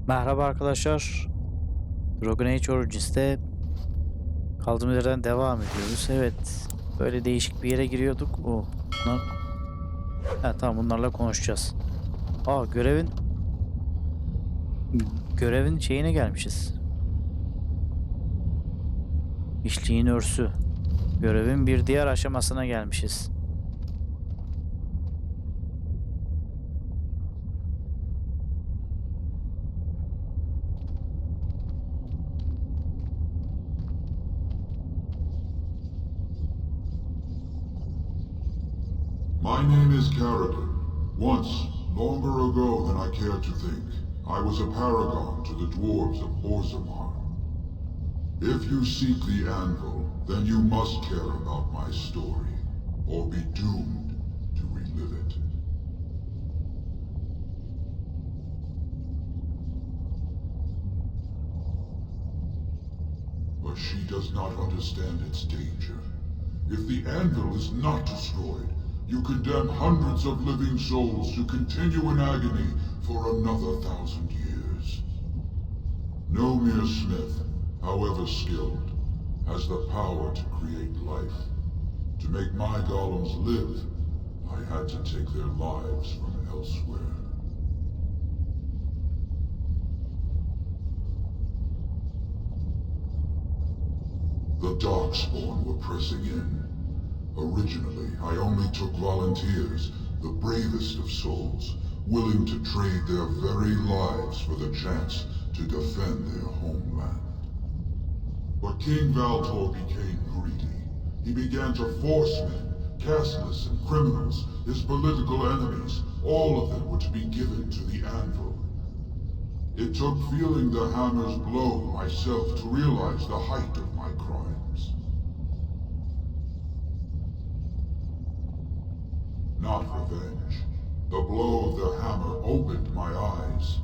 Merhaba arkadaşlar. Dragon Age Origins'te kaldığımız yerden devam ediyoruz. Evet. Böyle değişik bir yere giriyorduk. Bunlar... tamam, bunlarla konuşacağız. Görevin şeyine gelmişiz. İşliğin örsü. Görevin bir diğer aşamasına gelmişiz. My name is Gardiyan. Once, longer ago than I care to think, I was a paragon to the dwarves of Orzammar. If you seek the anvil, then you must care about my story, or be doomed to relive it. But she does not understand its danger. If the anvil is not destroyed, you condemn hundreds of living souls to continue in agony for another 1,000 years. No mere smith, however skilled, has the power to create life. To make my golems live, I had to take their lives from elsewhere. The Darkspawn were pressing in. Originally, I only took volunteers, the bravest of souls, willing to trade their very lives for the chance to defend their homeland. But King Valtor became greedy. He began to force men, casteless and criminals, his political enemies, all of them were to be given to the anvil. It took feeling the hammer's blow myself to realize the height of my crimes. Not revenge. The blow of the hammer opened my eyes.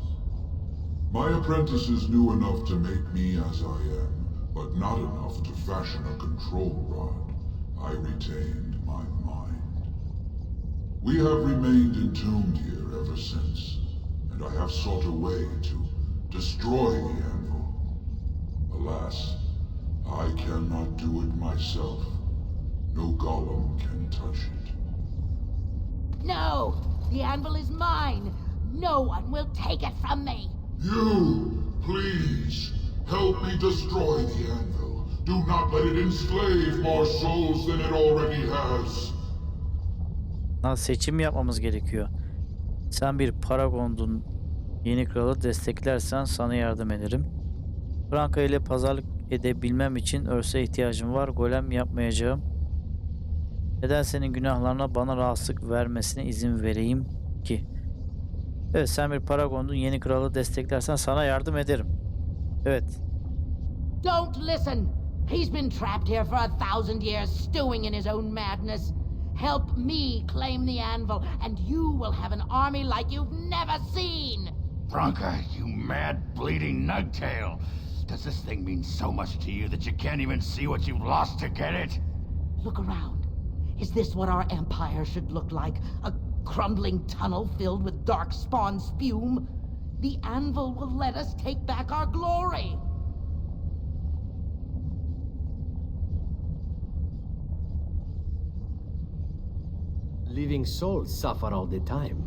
My apprentices knew enough to make me as I am, but not enough to fashion a control rod. I retained my mind. We have remained entombed here ever since, and I have sought a way to destroy the anvil. Alas, I cannot do it myself. No golem can touch it. No! The anvil is mine! No one will take it from me! You, please, help me destroy the anvil. Do not let it enslave more souls than it already has. Seçim yapmamız gerekiyor. Sen bir paragondun, yeni kralı desteklersen sana yardım ederim. Franka ile pazarlık edebilmem için örse ihtiyacım var. Golem yapmayacağım. Neden senin günahlarına bana rahatsızlık vermesine izin vereyim ki? Evet, sen bir paragondun, yeni kralı desteklersen sana yardım ederim. Evet. Don't listen! He's been trapped here for 1,000 years, stewing in his own madness. Help me claim the anvil, and you will have an army like you've never seen! Franca, you mad, bleeding nugtail! Does this thing mean so much to you that you can't even see what you've lost to get it? Look around. Is this what our empire should look like? A crumbling tunnel filled with darkspawn spume? The anvil will let us take back our glory! Living souls suffer all the time.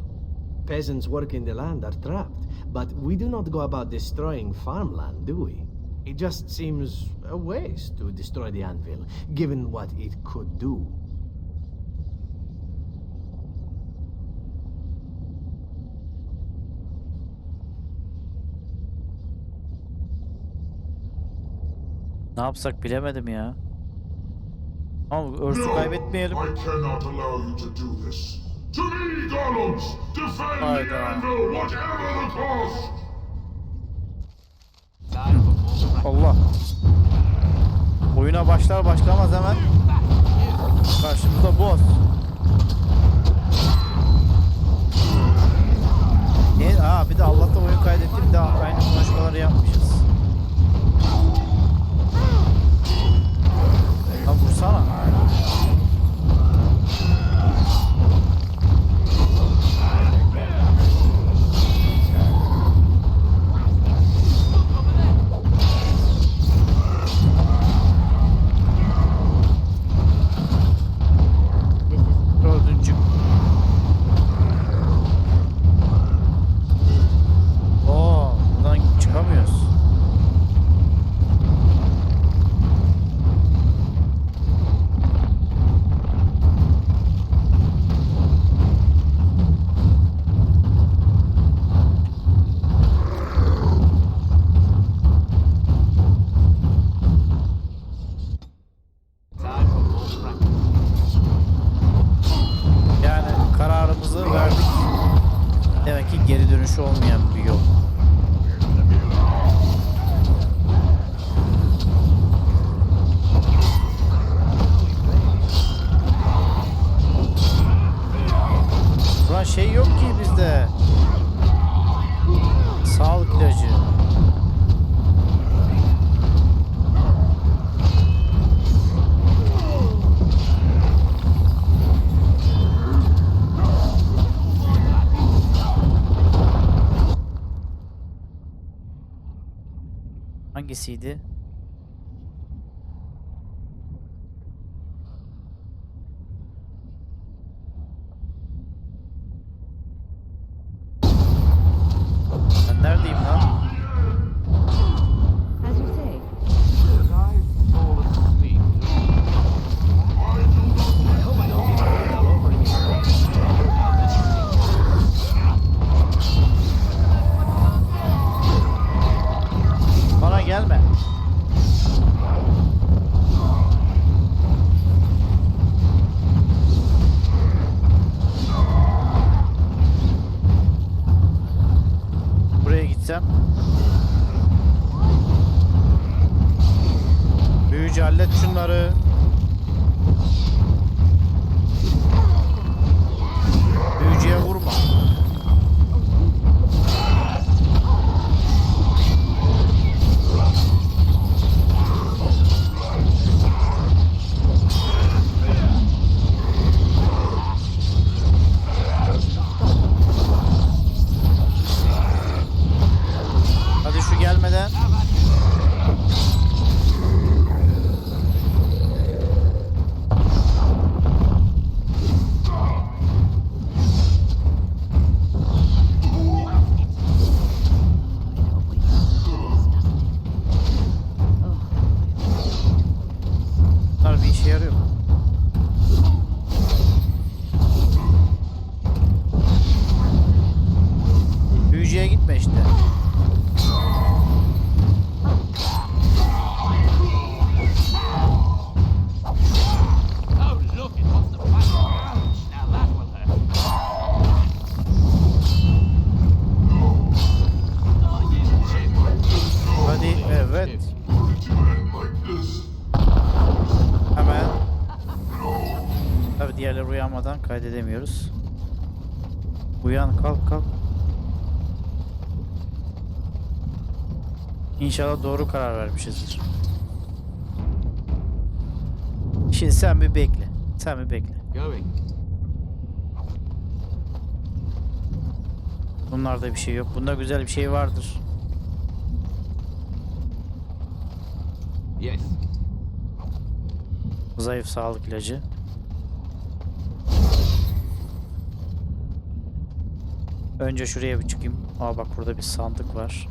Peasants working the land are trapped, but we do not go about destroying farmland, do we? It just seems a waste to destroy the anvil, given what it could do. Ne yapsak bilemedim ya. Ama örsü kaybetmeyelim. I cannot allow you to do this. To me, golems! Defend the anvil, whatever the cost! Allah. Oyuna başlar başlamaz hemen karşımızda boss. Bir de Allah'tan oyun kaydettim, bir de aynı konuşmaları yapmışız. Vursana. Hangisiydi? Ben neredeyim lan? As you say. Did I fall asleep? I hope I don't get burned all over again. Bana gelme. Buraya gitsem. Büyücü hallet şunları. Büyücüye vurma. Hadi şu gelmeden. Bunlar bir işe yarıyor mu? Büyücüye gitme işte. Oh, look, it wants to fight. Ouch, now that will hurt. Oh, you chip. Hadi evet. Like this. Hemen. Tabii diğerleri uyanmadan kaydedemiyoruz. Uyan, kalk kalk. İnşallah doğru karar vermişizdir. Şimdi sen bir bekle. Sen bir bekle. Going. Bunlarda bir şey yok. Bunda güzel bir şey vardır. Yes. Zayıf sağlık ilacı. Önce şuraya bir çıkayım. Aa bak burada bir sandık var.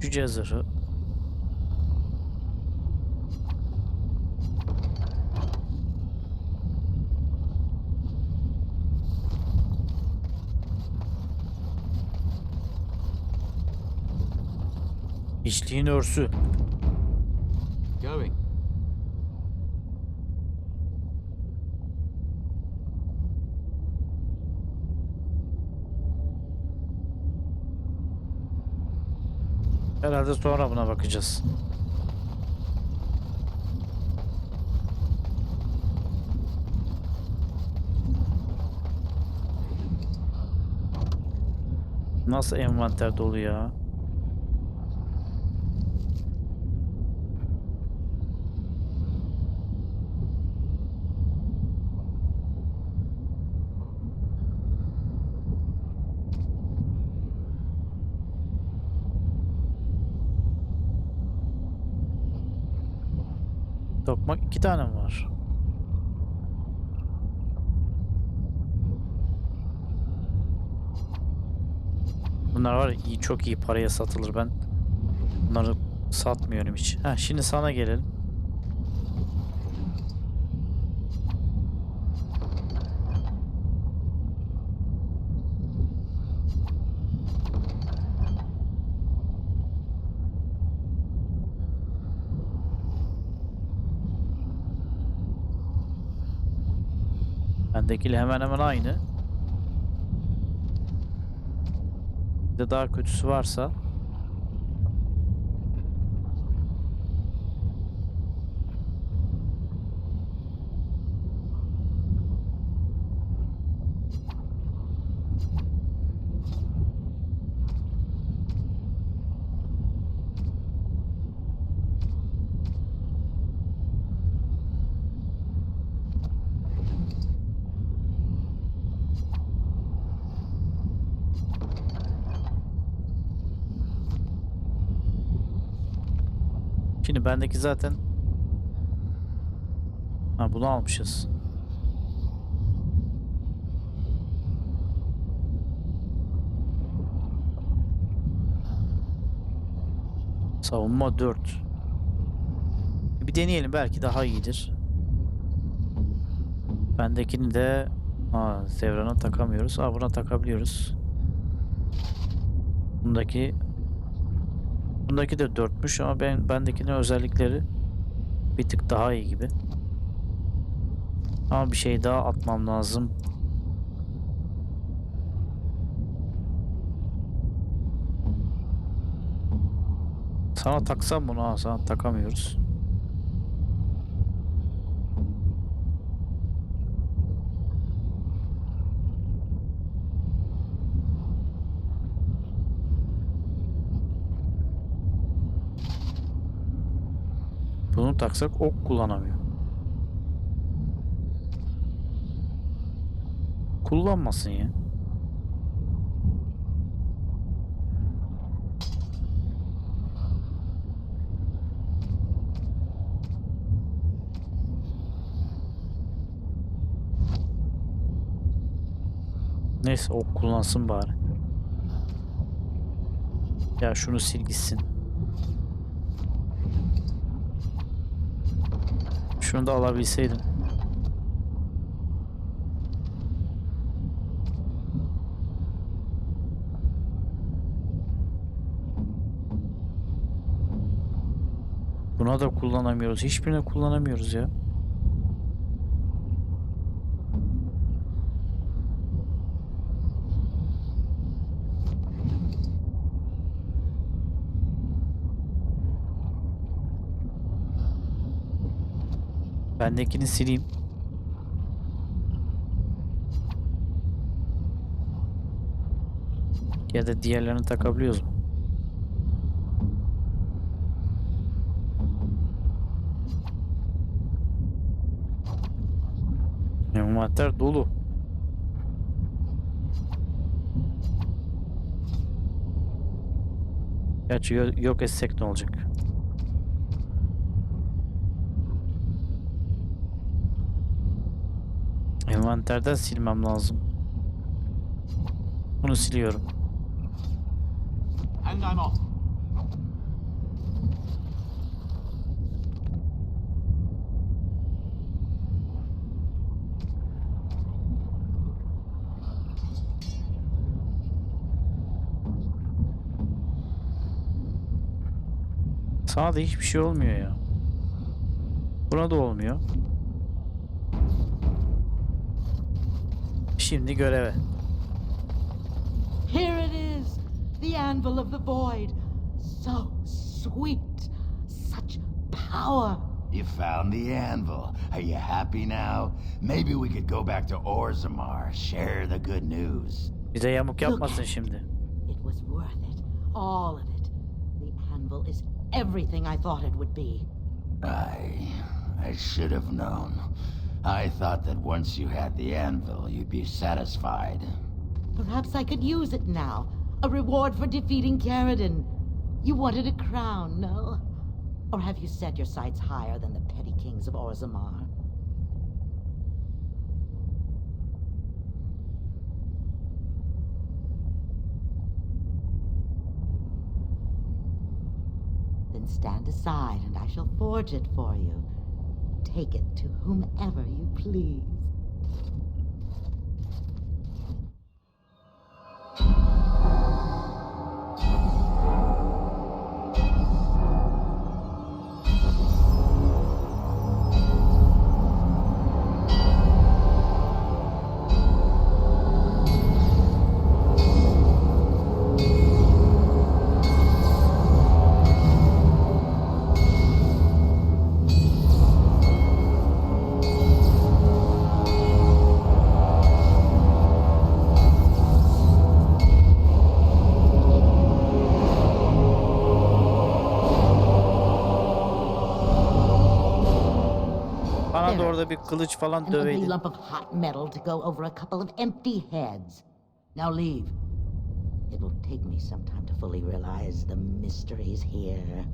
Cüce zırhı. İçliğin örsü. Going. Herhalde sonra buna bakacağız. Nasıl envanter dolu ya? Tokmak 2 tane mi var? Bunlar var ya, iyi, çok iyi paraya satılır. Ben bunları satmıyorum hiç. Ha, şimdi sana gelelim. Bendekiyle hemen hemen aynı. Bir de daha kötüsü varsa. Şimdi bendeki zaten bunu almışız. Savunma 4. Bir deneyelim, belki daha iyidir. Bendekini de Zevran'a takamıyoruz. Buna takabiliyoruz. Bundaki de 4'müş ama bendekinin özellikleri bir tık daha iyi gibi. Ama bir şey daha atmam lazım. Sana taksam bunu, sana takamıyoruz. Bunu taksak ok kullanamıyor. Kullanmasın ya. Neyse, ok kullansın bari. Ya şunu sil gitsin. Şunu da alabilseydim. Buna da kullanamıyoruz. Hiçbirini kullanamıyoruz ya. Bendekini sileyim. Ya da diğerlerini takabiliyoruz mu? Envanter dolu. Gerçi yok etsek ne olacak? Envanterden silmem lazım. Bunu siliyorum. And I'm off. Sana da hiçbir şey olmuyor ya. Buna da olmuyor. Şimdi göreve. Here it is, the anvil of the void. So sweet, such power. You found the anvil. Are you happy now? Maybe we could go back to Orzammar, share the good news. Bize yamuk yapmasın şimdi. It was worth it, all of it. The anvil is everything I thought it would be. I should have known. I thought that once you had the anvil, you'd be satisfied. Perhaps I could use it now. A reward for defeating Caradon. You wanted a crown, no? Or have you set your sights higher than the petty kings of Orzammar? Then stand aside and I shall forge it for you. Take it to whomever you please. Bana da orada bir kılıç falan An ugly döveydi. lump of hot metal to go over a couple of empty heads. Now leave. It will take me some time to fully realize the mysteries here.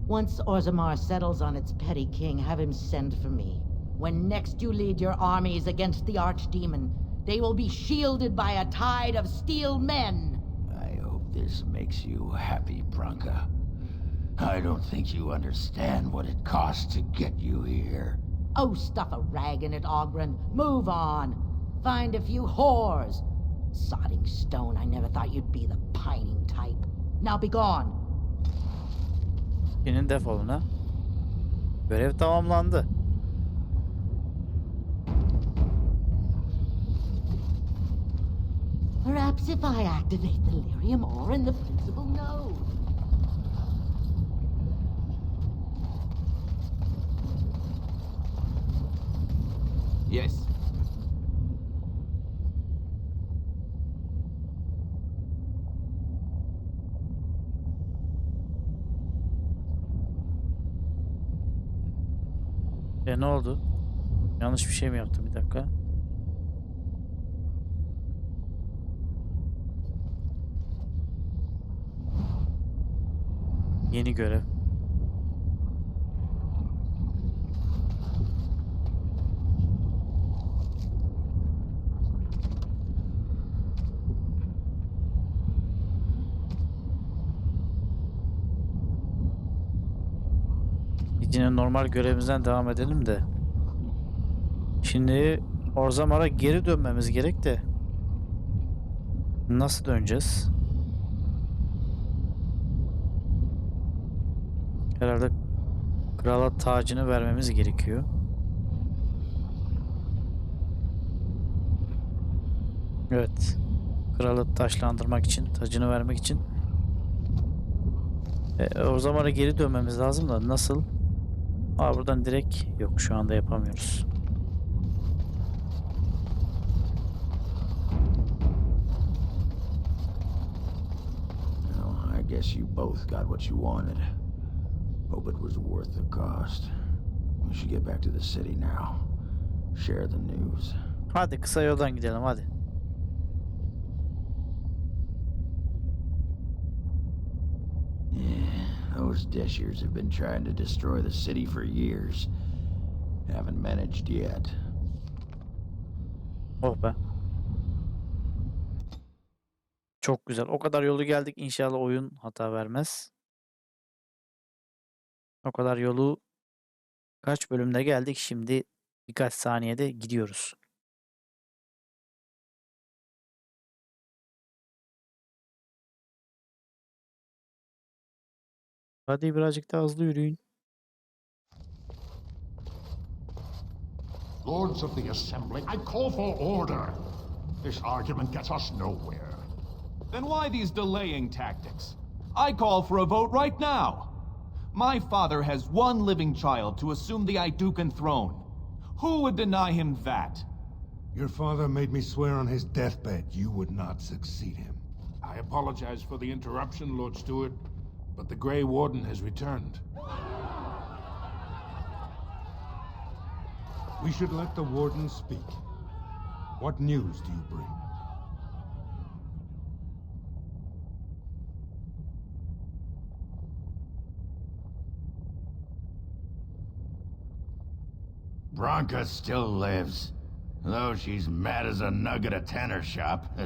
Once Orzammar settles on its petty king, have him send for me. When next you lead your armies against the archdemon, they will be shielded by a tide of steel men. I hope this makes you happy, Branka. I don't think you understand what it costs to get you here. Oh, stuff a rag in it, Ogren. Move on. Find a few whores. Sodding stone, I never thought you'd be the pining type. Now be gone. Senin defolun ha. Görev tamamlandı. Perhaps if I activate the lyrium ore in the principal node. Yes. Ne oldu? Yanlış bir şey mi yaptım? Bir dakika. Yeni görev. Yine normal görevimizden devam edelim de. Şimdi Orzammar'a geri dönmemiz gerek de. Nasıl döneceğiz? Herhalde krala tacını vermemiz gerekiyor. Evet. Kralı taşlandırmak için, tacını vermek için. Orzammar'a geri dönmemiz lazım da nasıl? Buradan direkt yok, şu anda yapamıyoruz. Well, I guess you both got what you wanted. Hope it was worth the cost. We should get back to the city now. Share the news. Hadi kısa yoldan gidelim hadi. Yeah, those Deshirs have been trying to destroy the city for years. Haven't managed yet. Oh be. Çok güzel. O kadar yolu geldik. İnşallah oyun hata vermez. O kadar yolu kaç bölümde geldik. Şimdi birkaç saniyede gidiyoruz. Hadi birazcık daha hızlı yürüyün. Lords of the Assembly, I call for order. This argument gets us nowhere. Then why these delaying tactics? I call for a vote right now. My father has one living child to assume the Idukan throne. Who would deny him that? Your father made me swear on his deathbed you would not succeed him. I apologize for the interruption, Lord Steward, but the Grey Warden has returned. We should let the Warden speak. What news do you bring? Branka still lives. Though she's mad as a nug at a tanner shop.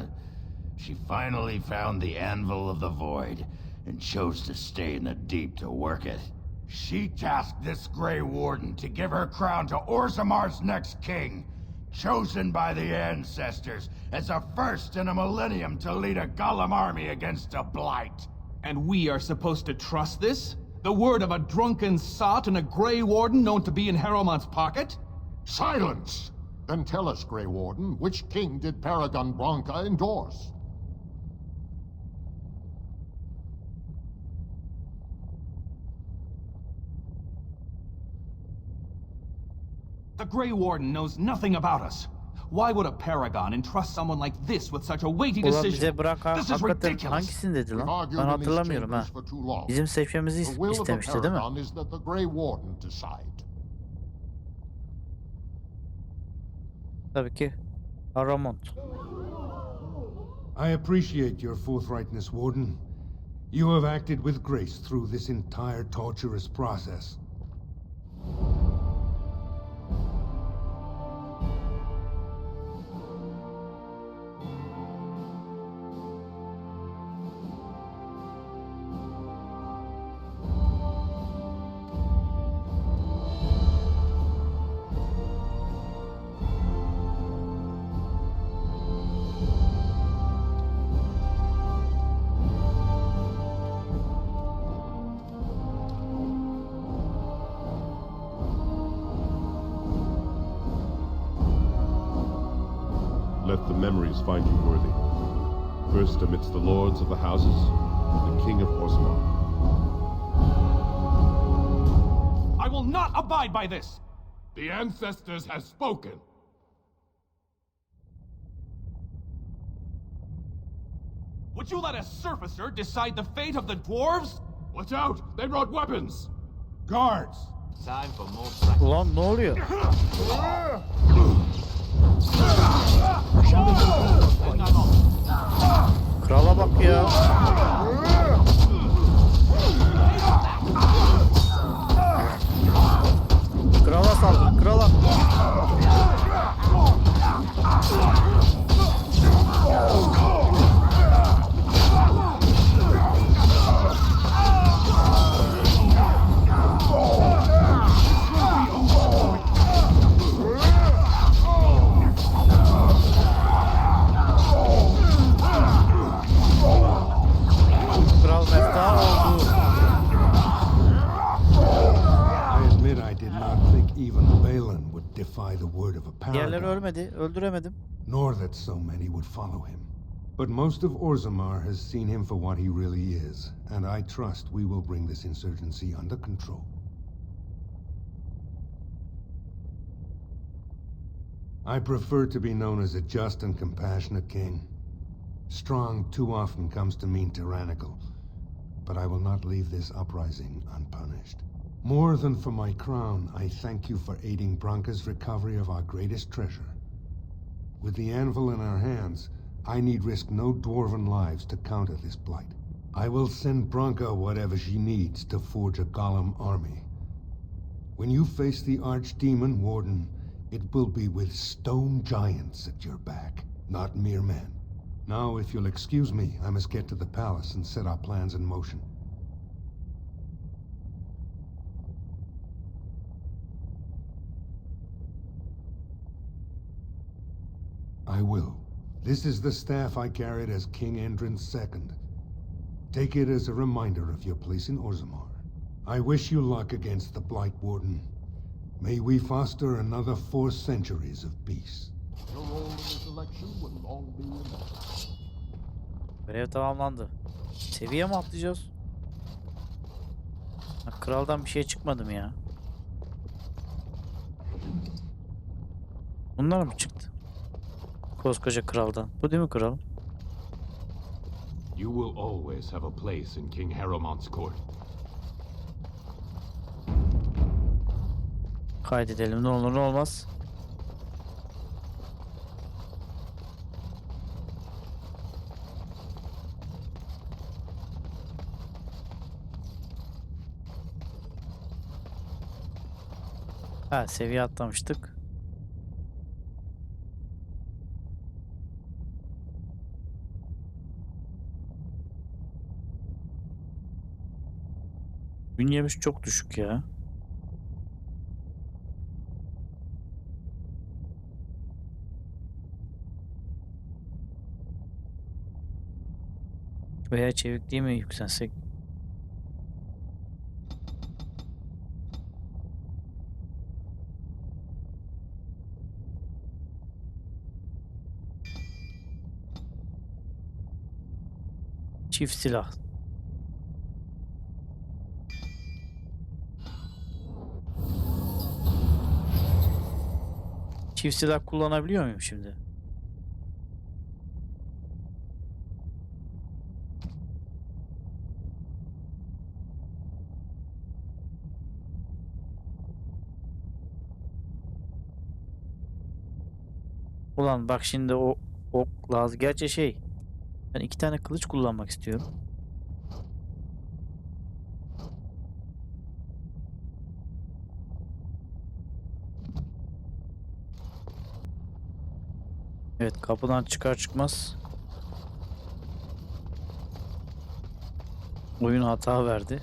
She finally found the Anvil of the Void and chose to stay in the deep to work it. She tasked this Grey Warden to give her crown to Orzammar's next king, chosen by the ancestors as a first in a millennium to lead a Golem army against a blight. And we are supposed to trust this? The word of a drunken sot and a Grey Warden known to be in Harrowmont's pocket? Silence! Then tell us, Grey Warden, which king did Paragon Branka endorse? The Grey Warden knows nothing about us. Why would a paragon entrust someone like this with such a weighty Ulan decision? bize bırak ha. This is Hakikaten ridiculous. hangisini dedi We've lan? argued Ben in these hatırlamıyorum ha. chambers for too long. Bizim seçmemizi The will of the istemişti değil mi? Paragon is that the Grey Warden decide. Tabii ki. Haramont. I appreciate your forthrightness, Warden. You have acted with grace through this entire torturous process. Let the memories find you worthy. First amidst the lords of the houses, the king of Orzammar. I will not abide by this! The ancestors have spoken. Would you let a surfacer decide the fate of the dwarves? Watch out! They brought weapons! Guards! Time for more practice. Ulan ne oluyor? Krala bak ya. Krala saldır, krala. Kral mefta oldu. I admit I did not think even Balin would defy the word of a Diğerleri paragon, ölmedi, öldüremedim. nor that so many would follow him. But most of Orzammar has seen him for what he really is, and I trust we will bring this insurgency under control. I prefer to be known as a just and compassionate king. Strong too often comes to mean tyrannical, but I will not leave this uprising unpunished. More than for my crown, I thank you for aiding Branka's recovery of our greatest treasure. With the anvil in our hands, I need risk no dwarven lives to counter this blight. I will send Branka whatever she needs to forge a golem army. When you face the archdemon, Warden, it will be with stone giants at your back, not mere men. Now, if you'll excuse me, I must get to the palace and set our plans in motion. I will. This is the staff I carried as King Endrin's second. Take it as a reminder of your place in Orzammar. I wish you luck against the Blight, Warden. May we foster another 4 centuries of peace. Your role in this election will long be remembered. Görev tamamlandı. Seviye mi atlayacağız? Ha, kraldan bir şey çıkmadı mı ya? Bunlar mı çıktı? Koskoca kraldan. Bu değil mi kral? You will always have a place in King Harrowmont's court. Kaydedelim, ne olur ne olmaz. Ha, seviye atlamıştık. Bünyemiz çok düşük ya. Veya çevikliği mi yükselsek? Çift silah. Çift silah kullanabiliyor muyum şimdi? Ulan bak şimdi o ok lazım. Gerçi ben 2 tane kılıç kullanmak istiyorum. Evet, kapıdan çıkar çıkmaz oyun hata verdi.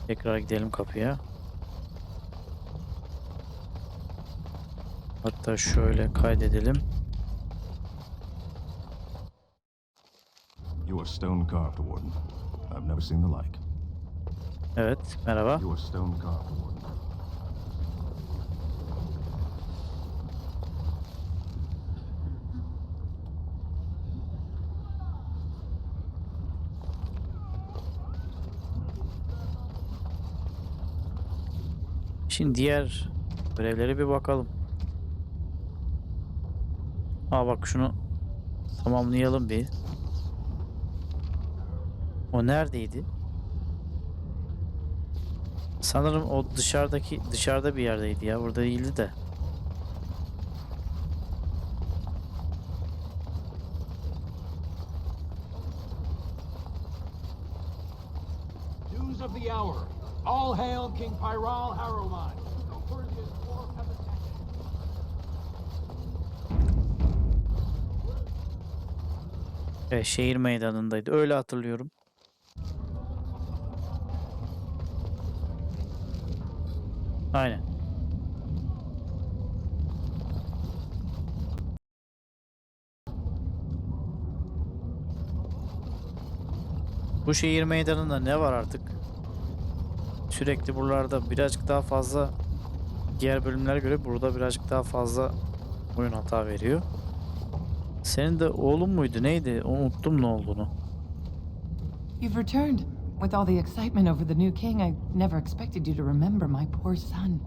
Tekrar gidelim kapıya. Hatta şöyle kaydedelim. You are stone carved, Warden. I've never seen the like. Evet, merhaba. You are stone carved, Warden. Şimdi diğer görevlere bir bakalım. Bak şunu tamamlayalım bir. O neredeydi? Sanırım o dışarıda bir yerdeydi ya. Burada değildi de. News of the hour. All hail King Pyral Harrowmon. No worthiest dwarf hath Evet, şehir meydanındaydı. Öyle hatırlıyorum. Aynen. Bu şehir meydanında ne var artık? Sürekli buralarda birazcık daha fazla, diğer bölümlere göre burada birazcık daha fazla oyun hata veriyor. Senin de oğlun muydu? Neydi? Unuttum ne olduğunu. You've returned. With all the excitement over the new king, I never expected you to remember my poor son.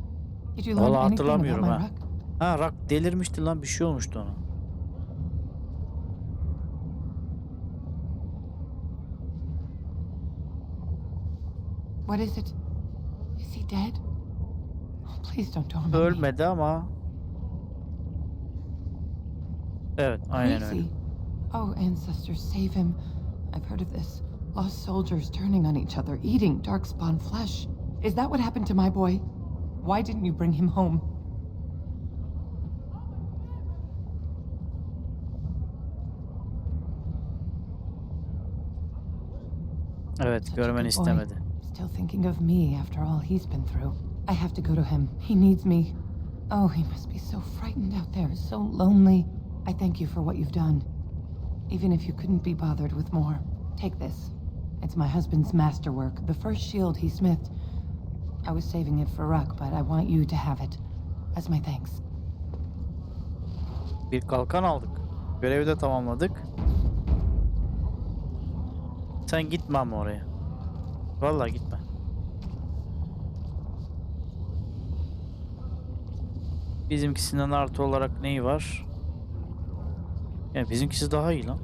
Did you learn Vallahi anything about hatırlamıyorum my ha. ruck? Ha, Rak delirmişti lan, bir şey olmuştu ona. What is it? Is he dead? Oh, please don't torment me. Ölmedi ama. Evet, aynen öyle. Crazy. Oh, ancestors, save him. I've heard of this. Lost soldiers turning on each other, eating darkspawn flesh. Is that what happened to my boy? Why didn't you bring him home? Evet, Such a görmeni good boy. istemedi. Still thinking of me after all he's been through. I have to go to him. He needs me. Oh, he must be so frightened out there, so lonely. I thank you for what you've done. Even if you couldn't be bothered with more, take this. It's my husband's masterwork, the first shield he smithed. I was saving it for Ruck, but I want you to have it. As my thanks. Bir kalkan aldık. Görevi de tamamladık. Sen gitme ama oraya. Vallahi gitme. Bizimkisinden artı olarak neyi var? Yani bizimkisi daha iyi lan.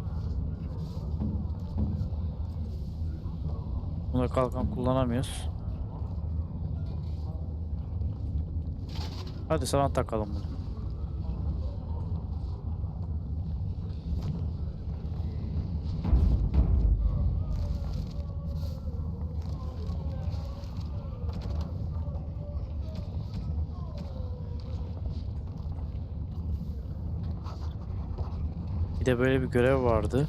Buna kalkan kullanamıyoruz. Hadi sana takalım bunu. Bir de böyle bir görev vardı.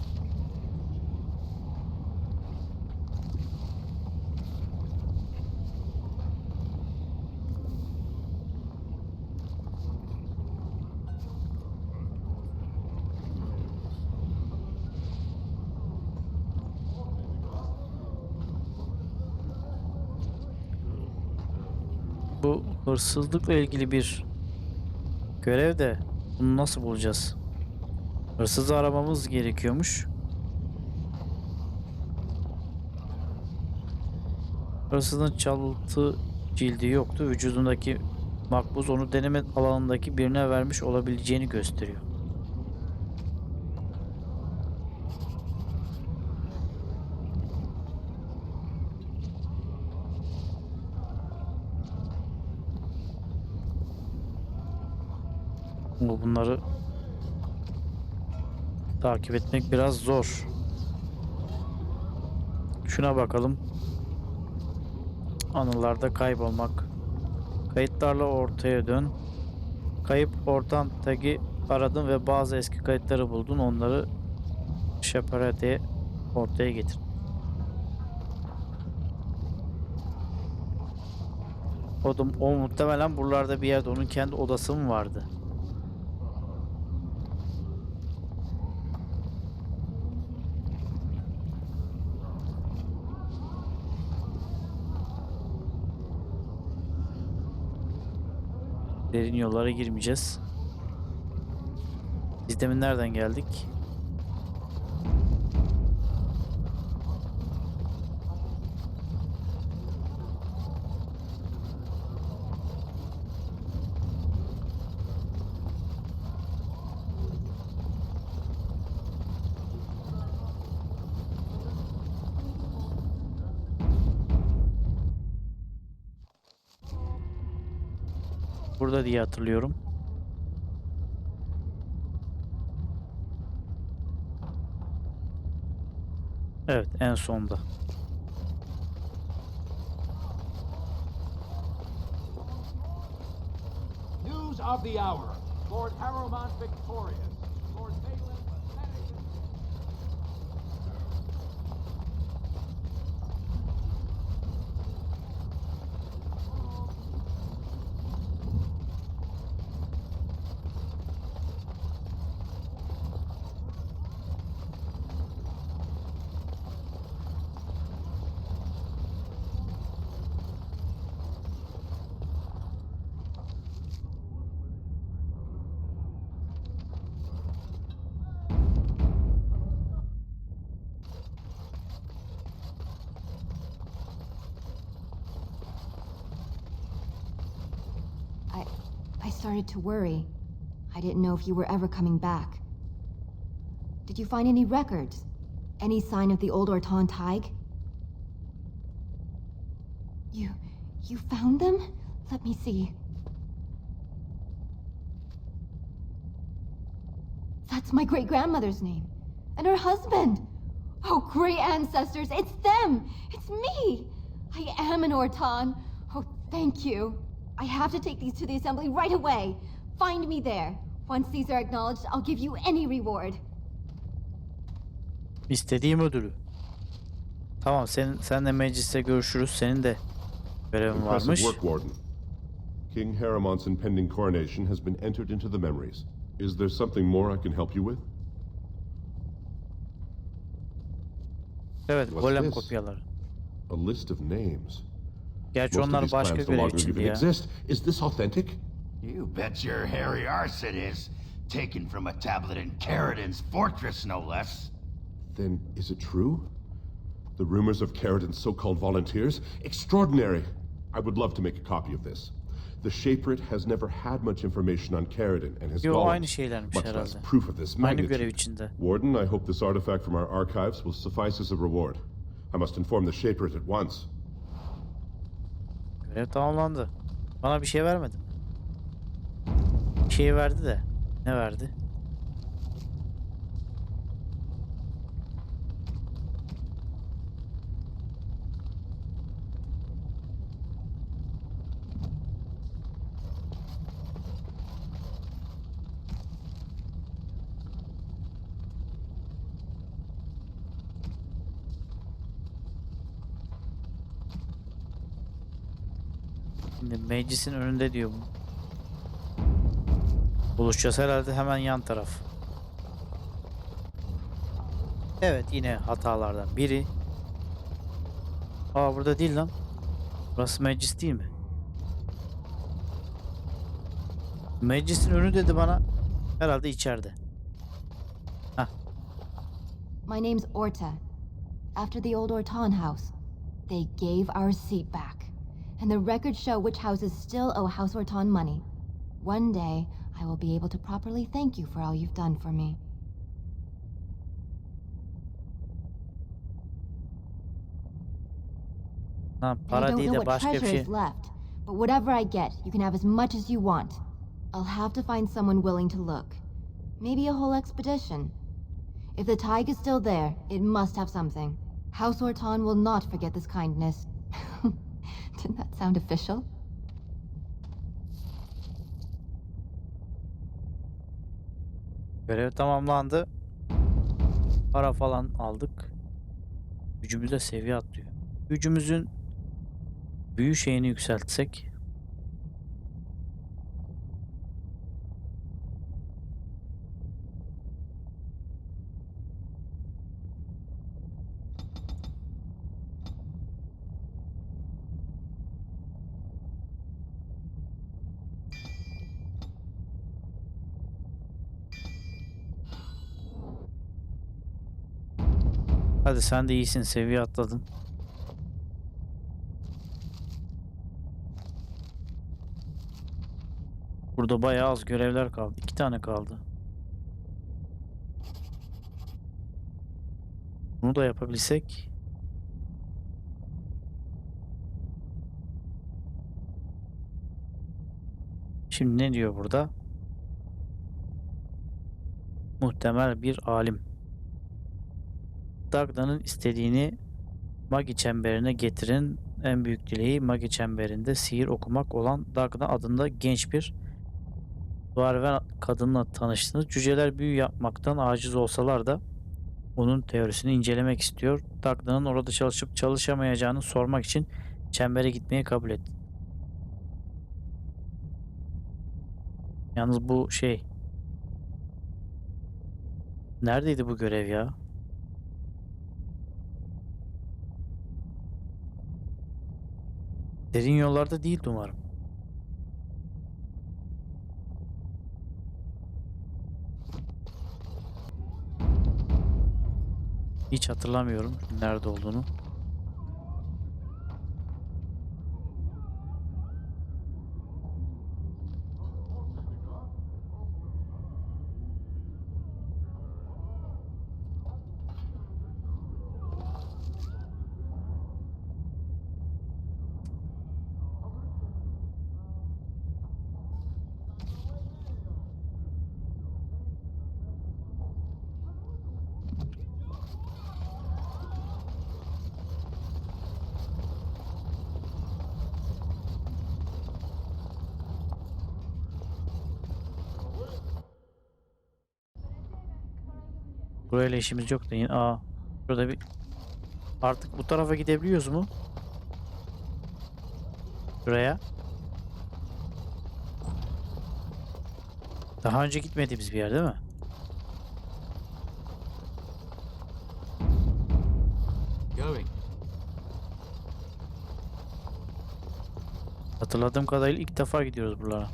Bu hırsızlıkla ilgili bir görev de bunu nasıl bulacağız? Hırsızı aramamız gerekiyormuş. Hırsızın çalıntı cildi yoktu. Vücudundaki makbuz onu deneme alanındaki birine vermiş olabileceğini gösteriyor. Bunları takip etmek biraz zor. Şuna bakalım. Anılarda kaybolmak. Kayıtlarla ortaya dön. Kayıp ortam tagi aradın ve bazı eski kayıtları buldun. Onları Shepard'e ortaya getir. O muhtemelen buralarda bir yerde onun kendi odası mı vardı? Derin yollara girmeyeceğiz. Biz demin nereden geldik? Burada diye hatırlıyorum. Evet, en sonda. News of the hour. Lord Harrowmont victorious. Lord Balin pathetic. I started to worry. I didn't know if you were ever coming back. Did you find any records? Any sign of the old Orton Tig? You found them? Let me see. That's my great-grandmother's name. And her husband. Oh, great ancestors, it's them! It's me! I am an Orton. Oh, thank you. I have to take these to the assembly right away. Find me there. Once these are acknowledged, I'll give you any reward. İstediğim ödülü. Tamam, senle mecliste görüşürüz. Senin de görevin Impressive varmış. work, Warden. King Harrowmont's impending coronation has been entered into the memories. Is there something more I can help you with? Evet, What's golem this? kopyaları. A list of names. Gerçi Most of onlar these başka plans no görev longer içindi even ya. exist. Is this authentic? You bet your hairy arse it is. Taken from a tablet in Caridin's fortress, no less. Then is it true? The rumors of Caridin's so-called volunteers? Extraordinary! I would love to make a copy of this. The Shaperit has never had much information on Caridin and his Yo, aynı golems, şeylermiş much less herhalde. proof of this Aynı görev magnitude. içinde. Warden, I hope this artifact from our archives will suffice as a reward. I must inform the Shaperit at once. Görev tamamlandı. Bana bir şey vermedi. Bir şey verdi de. Ne verdi? Şimdi meclisin önünde diyor bu. Buluşacağız herhalde, hemen yan taraf. Evet, yine hatalardan biri. Aa, burada değil lan. Burası meclis değil mi? Meclisin önü dedi bana. Herhalde içeride. Hah. My name's Orta. After the old Orton house, they gave our seat back. And the records show which houses still owe House Orton money. One day, I will be able to properly thank you for all you've done for me. Ha, I para don't değil know de what başka bir treasure şey. is left, but whatever I get, you can have as much as you want. I'll have to find someone willing to look. Maybe a whole expedition. If the Tig is still there, it must have something. House Orton will not forget this kindness. Didn't that sound official? Görev tamamlandı. Para falan aldık. Gücümüzde seviye atlıyor. Gücümüzün büyü şeyini yükseltsek. Hadi sen de iyisin, seviye atladın. Burada bayağı az görevler kaldı. 2 tane kaldı. Bunu da yapabilsek. Şimdi ne diyor burada? Muhtemel bir alim. Dagda'nın istediğini Magi çemberine getirin. En büyük dileği Magi çemberinde sihir okumak olan Dagda adında genç bir duvarven kadınla tanıştınız. Cüceler büyü yapmaktan aciz olsalar da onun teorisini incelemek istiyor. Dagda'nın orada çalışıp çalışamayacağını sormak için çembere gitmeyi kabul etti. Yalnız bu şey, neredeydi bu görev ya? Derin yollarda değildi umarım. Hiç hatırlamıyorum nerede olduğunu. Burayla işimiz yok da yine. Aa, burada bir, artık bu tarafa gidebiliyoruz mu? Buraya. Daha önce gitmediğimiz bir yer değil mi? Going. Hatırladığım kadarıyla ilk defa gidiyoruz buralara.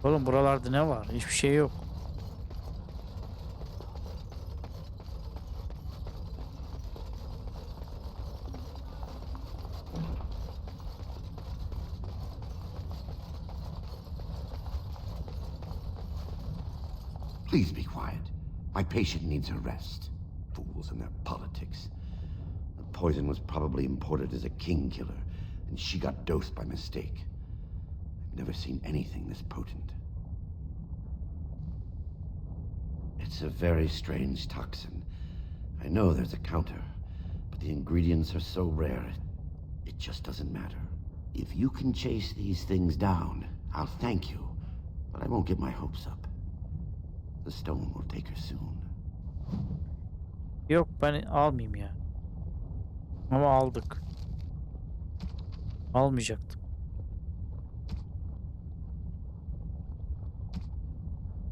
Oğlum buralarda ne var? Hiçbir şey yok. Please be quiet. My patient needs a rest. Fools and their politics. The poison was probably imported as a king killer, and she got dosed by mistake. I've never seen anything this potent. It's a very strange toxin. I know there's a counter, but the ingredients are so rare, it just doesn't matter. If you can chase these things down, I'll thank you, but I won't get my hopes up. The stone will take her soon. Yok, ben almayayım ya. Ama aldık. Almayacaktım.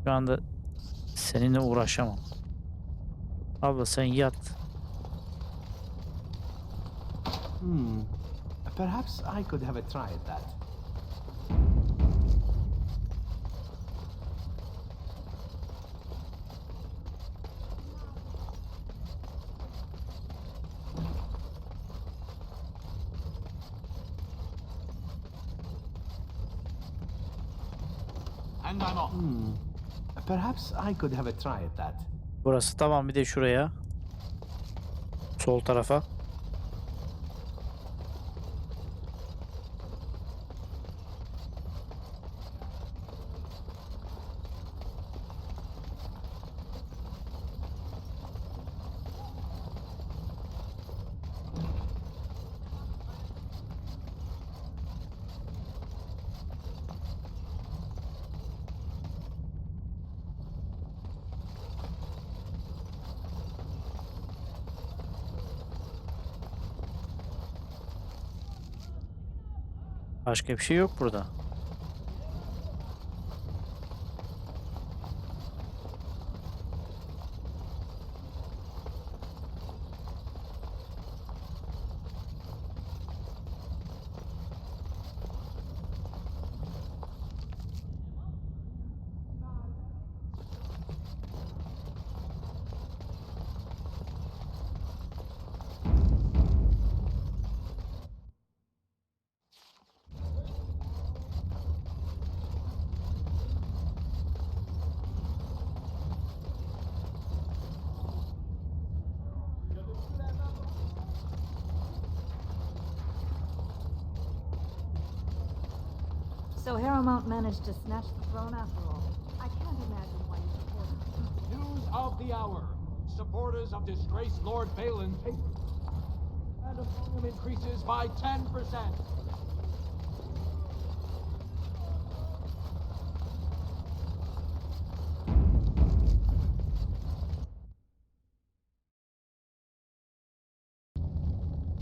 Şu anda seninle uğraşamam. Abla sen yat. Perhaps I could have a try at that. And I'm off. Perhaps I could have a try at that. Burası tamam, bir de şuraya. Sol tarafa. Başka bir şey yok burada. So Harrowmont managed to snatch the throne after all. I can't imagine why you support him. News of the hour. Supporters of disgraced Lord Balin papers. And volume increases by 10%.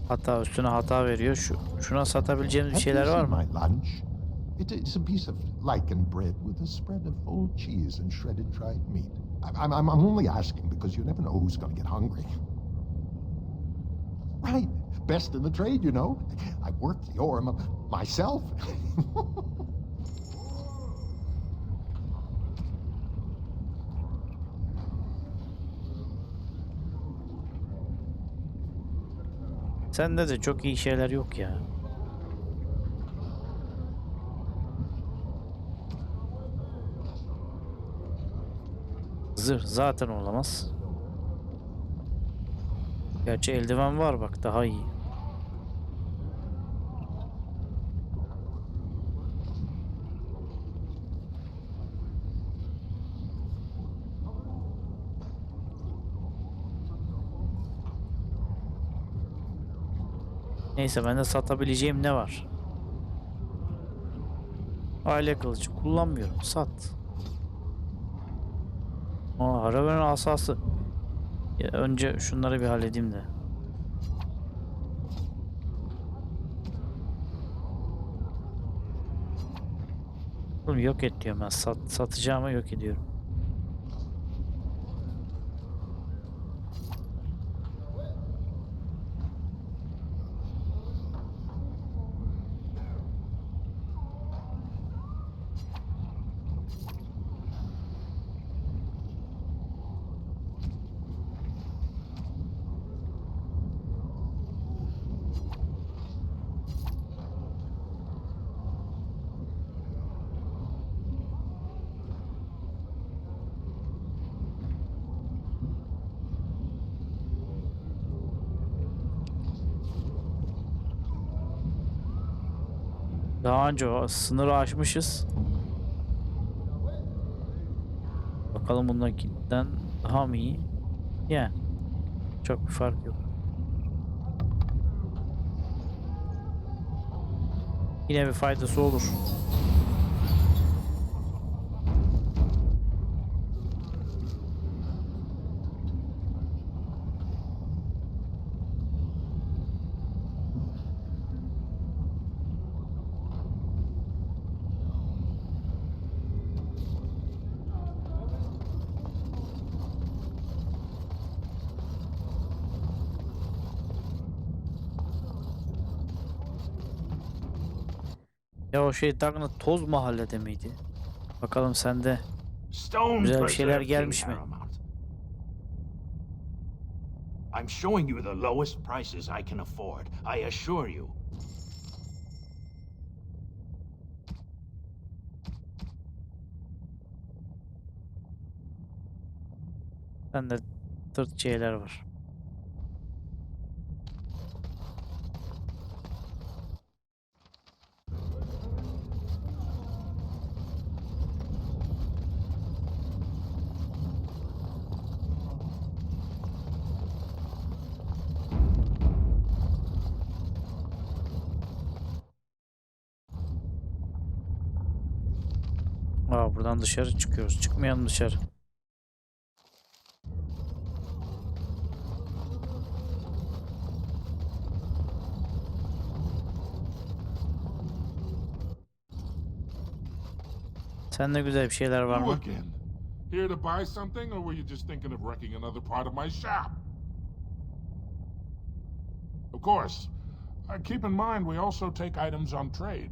Hata üstüne hata veriyor. Şuna satabileceğimiz bir şeyler var mı? My lunch. It's a piece of lichen bread with a spread of old cheese and shredded dried meat. I'm only asking because you never know who's going to get hungry. Right, best in the trade, you know. I worked the ore myself. Sende de çok iyi şeyler yok ya. Zırh zaten olamaz. Gerçi eldiven var bak, daha iyi. Neyse, bende satabileceğim ne var? Aile kılıcı kullanmıyorum. Sat. Harabenin asası. Ya önce şunları bir halledeyim de. Oğlum yok et diyorum ben. Satacağımı yok ediyorum. Daha önce o sınırı aşmışız. Bakalım bundakinden daha mı iyi? Yani çok bir fark yok. Yine bir faydası olur. Ya o şey Dagna toz mahallede miydi? Bakalım sende güzel bir şeyler gelmiş mi? I'm showing you the lowest prices I can afford. I assure you. Sende tırt şeyler var. Buradan dışarı çıkıyoruz. Çıkmayalım dışarı. Sende güzel bir şeyler var You mı? again. Here to buy something, or were you just thinking of wrecking another part of my shop? Of course. Keep in mind, we also take items on trade.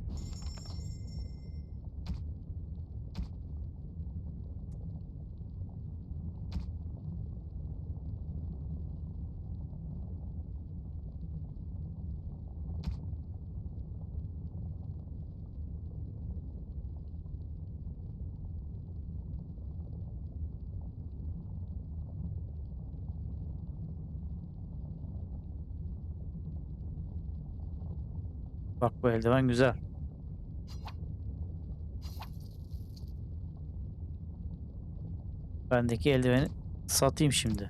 Bak bu eldiven güzel. Bendeki eldiveni satayım şimdi.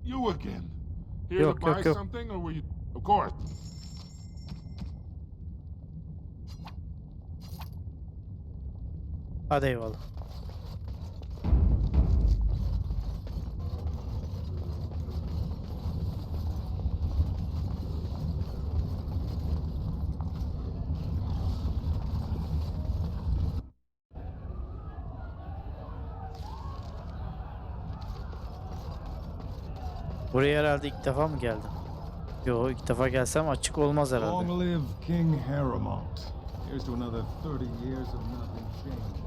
You again. Here Yok, to buy yok, yok. something, or were you... Of course. Hadi eyvallah. Buraya herhalde ilk defa mı geldim? Yo, ilk defa gelsem açık olmaz herhalde. Long live King Harrowmont. Here's to another 30 years of nothing changing.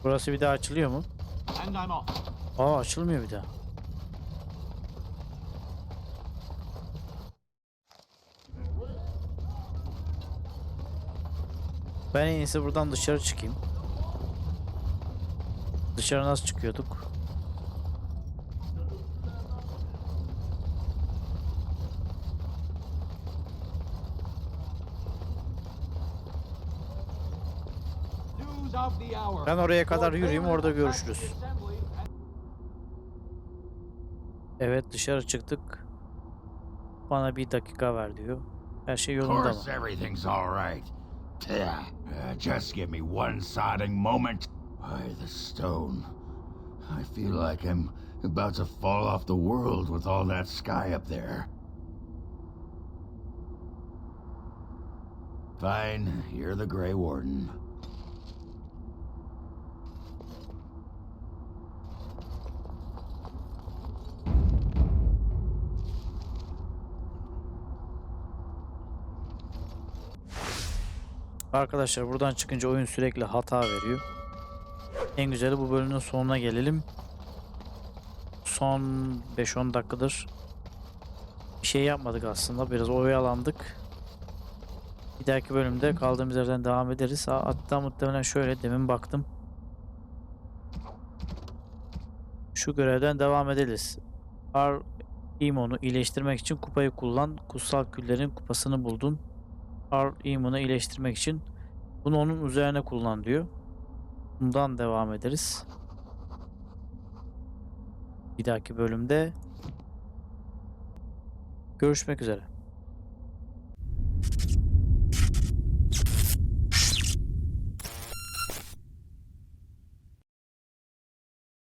Burası bir daha açılıyor mu? And I'm off. Aa, açılmıyor bir daha. Ben en iyisi buradan dışarı çıkayım. Dışarı nasıl çıkıyorduk? News of the hour. Ben oraya kadar yürüyeyim, Lord orada Balin görüşürüz. attacked the assembly and- Evet, dışarı çıktık. Bana bir dakika ver diyor. Her şey Of yolunda mı? course everything's all right. Just give me one sodding moment. By the stone. I feel like I'm about to fall off the world with all that sky up there. Fine, you're the Grey Warden. Arkadaşlar, buradan çıkınca oyun sürekli hata veriyor. En güzeli bu bölümün sonuna gelelim. Son 5-10 dakikadır bir şey yapmadık aslında. Biraz oyalandık. Bir dahaki bölümde kaldığımız yerden devam ederiz. Hatta muhtemelen şöyle, demin baktım. Şu görevden devam ederiz. İmon'u iyileştirmek için kupayı kullan. Kutsal küllerin kupasını buldun. İmon'u iyileştirmek için bunu onun üzerine kullan diyor. Bundan devam ederiz. Bir dahaki bölümde görüşmek üzere.